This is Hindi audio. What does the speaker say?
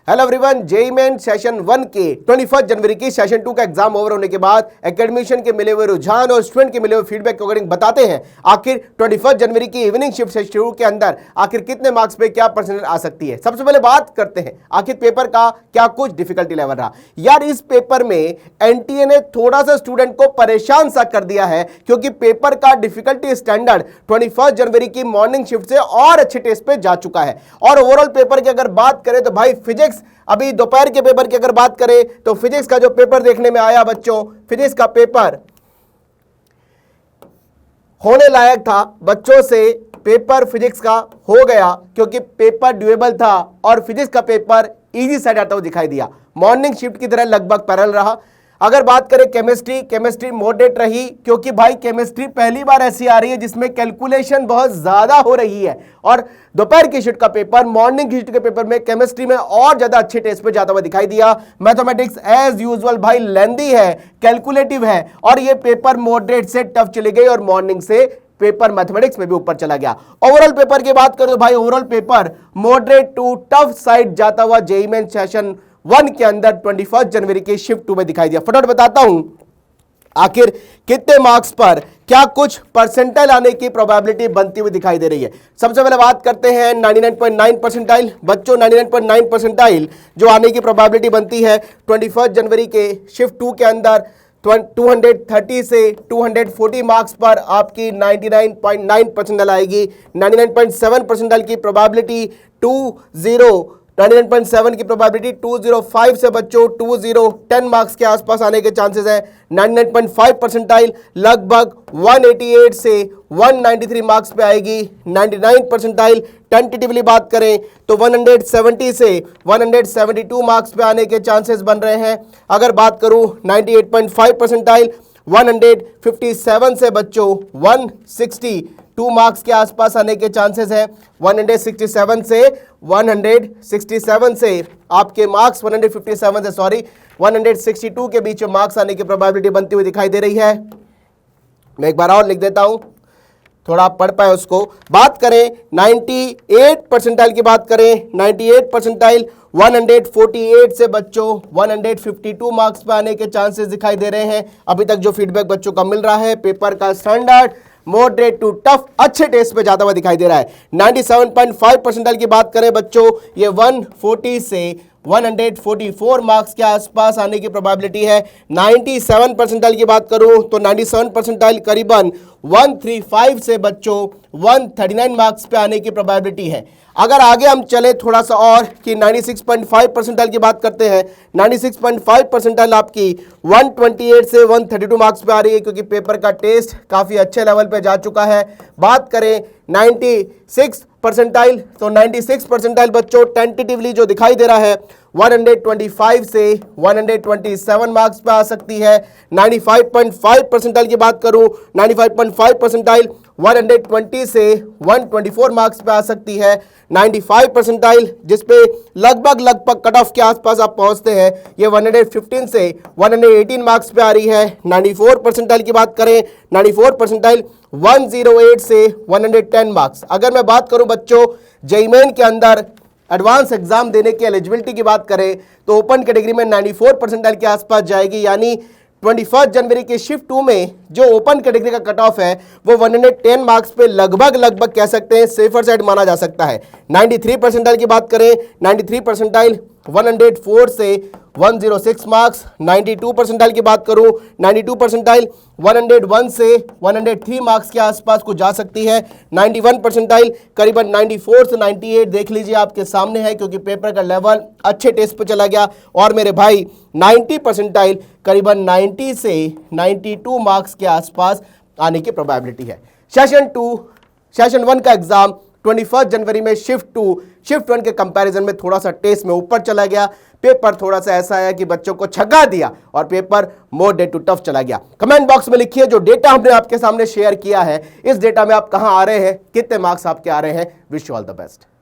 Hello everyone, JEE main session 1 के 21 जनवरी की सेशन 2 का एग्जाम ओवर होने के बाद एकेडमिशियन के मिले हुए रुझान और स्टूडेंट के मिले हुए फीडबैक के अकॉर्डिंग बताते हैं आखिर 21 जनवरी की इवनिंग शिफ्ट सेशन 2 के अंदर आखिर कितने मार्क्स पे क्या परसेंटेज आ सकती है। सबसे पहले बात करते हैं आखिर पेपर का क्या कुछ डिफिकल्टी लेवल रहा। यार इस पेपर में एनटीए ने थोड़ा सा स्टूडेंट को परेशान सा कर दिया है, क्योंकि पेपर का डिफिकल्टी स्टैंडर्ड 21 जनवरी की मॉर्निंग शिफ्ट से और अच्छे टेस्ट पे जा चुका है। और ओवरऑल पेपर की अगर बात करें तो भाई फिजिक्स, अभी दोपहर के पेपर की अगर बात करें तो फिजिक्स का जो पेपर देखने में आया बच्चों, फिजिक्स का पेपर होने लायक था। बच्चों से पेपर फिजिक्स का हो गया क्योंकि पेपर ड्यूएबल था और फिजिक्स का पेपर इजी साइड आता हुआ दिखाई दिया। मॉर्निंग शिफ्ट की तरह लगभग पैरेलल रहा। अगर बात करें केमिस्ट्री मॉडरेट रही, क्योंकि भाई केमिस्ट्री पहली बार ऐसी आ रही है जिसमें कैलकुलेशन बहुत ज्यादा हो रही है। और दोपहर की शिफ्ट का पेपर मॉर्निंग की शिफ्ट के पेपर में केमिस्ट्री में और ज्यादा अच्छे टेस्ट पे जाता हुआ दिखाई दिया। मैथमेटिक्स एज यूजुअल भाई लेंदी है, कैलकुलेटिव है और ये पेपर मॉडरेट से टफ चली गई और मॉर्निंग से पेपर मैथमेटिक्स में भी ऊपर चला गया। ओवरऑल पेपर की बात करें तो भाई overall paper moderate to tough side जाता हुआ जेईई मेन सेशन 1 के अंदर 21 जनवरी के शिफ्ट 2 में दिखाई दिया। फटाफट बताता हूं आखिर कितने मार्क्स पर क्या कुछ परसेंटाइल आने की प्रोबेबिलिटी बनती हुई दिखाई दे रही है। सबसे पहले बात करते हैं 99.9 परसेंटाइल। बच्चों 99.9 परसेंटाइल जो आने की प्रोबेबिलिटी बनती है 21 जनवरी के शिफ्ट 2 के अंदर 230 से 240 मार्क्स पर आपकी 99.9 परसेंटाइल आएगी। 99.7 परसेंटाइल की प्रोबेबिलिटी 99.7 की प्रोबेबिलिटी 205 से बच्चों 10 मार्क्स के आसपास आने के चांसेस हैं। 99.5 परसेंटाइल लगभग 188 से 193 मार्क्स पे आएगी। 99 परसेंटाइल टेंटेटिवली बात करें तो 170 से 172 मार्क्स पे आने के चांसेस बन रहे हैं। अगर बात करूं 98.5 परसेंटाइल 157 से बच्चों 162 मार्क्स के आसपास आने के चांसेस हैं। 167 से आपके मार्क्स 162 के बीच में मार्क्स आने की प्रोबेबिलिटी बनती हुई दिखाई दे रही है। मैं एक बार और लिख देता हूं, थोड़ा आप पढ़ पाए उसको। बात करें 98 परसेंटाइल की बात करें 98 परसेंटाइल 148 से बच्चों 152 मार्क्स पे आने के चांसेस दिखाई दे रहे हैं। अभी तक जो फीडबैक बच्चों का मिल रहा है पेपर का स्टैंडर्ड मॉडरेट टू टफ अच्छे टेस्ट पे जाता हुआ दिखाई दे रहा है। 97.5 परसेंटाइल की बात करें बच्चों ये 140 से 144 मार्क्स के आसपास आने की प्रोबेबिलिटी है। 97 परसेंटाइल की बात करूं तो 97 परसेंटाइल करीबन 135 से बच्चों 139 मार्क्स पे आने की प्रोबेबिलिटी है। अगर आगे हम चले थोड़ा सा और कि 96.5 परसेंटाइल की बात करते हैं, 96.5 परसेंटाइल आपकी 128 से 132 मार्क्स पे आ रही है, क्योंकि पेपर का टेस्ट काफ़ी अच्छे लेवल पे जा चुका है। बात करें 96 परसेंटाइल तो 96 परसेंटाइल बच्चों टेंटेटिवली जो दिखाई दे रहा है 125 से 127 मार्क्स पे आ सकती है। 95.5 परसेंटाइल की बात करूं 95.5 परसेंटाइल 120 से 124 मार्क्स पे आ सकती है। 95 परसेंटाइल जिसपे लगभग कट ऑफ के आसपास आप पहुंचते हैं, ये 115 से 118 मार्क्स पे आ रही है। 94 परसेंटाइल की बात करें 94 परसेंटाइल 108 से 110 मार्क्स। अगर मैं बात करूं बच्चों जेईई मेन के अंदर एडवांस एग्जाम देने की एलिजिबिलिटी की बात करें तो ओपन कैटेगरी में 94 परसेंटाइल के आसपास जाएगी, यानी 21 जनवरी के शिफ्ट 2 में जो ओपन कैटेगरी का कट ऑफ है वो 110 मार्क्स पे लगभग कह सकते हैं सेफर साइड माना जा सकता है। 93 परसेंटाइल की बात करें 93 परसेंटाइल 104 से 106 मार्क्स। 92 परसेंटाइल की बात करूं 92 परसेंटाइल 101 से 103 मार्क्स के आसपास को जा सकती है। 91 परसेंटाइल करीबन 94 से 98 देख लीजिए आपके सामने है, क्योंकि पेपर का लेवल अच्छे टेस्ट पे चला गया। और मेरे भाई 90 परसेंटाइल करीबन 90 से 92 मार्क्स के आसपास आने की प्रोबेबिलिटी है। सेशन 1 का एग्जाम 21 जनवरी में शिफ्ट 1 के कंपैरिजन में थोड़ा सा टेस्ट में ऊपर चला गया। पेपर थोड़ा सा ऐसा आया कि बच्चों को छक्का दिया और पेपर मॉडरेट टू टफ चला गया। कमेंट बॉक्स में लिखिए जो डेटा हमने आपके सामने शेयर किया है, इस डेटा में आप कहां आ रहे हैं, कितने मार्क्स आपके आ रहे हैं। Wish you all the best.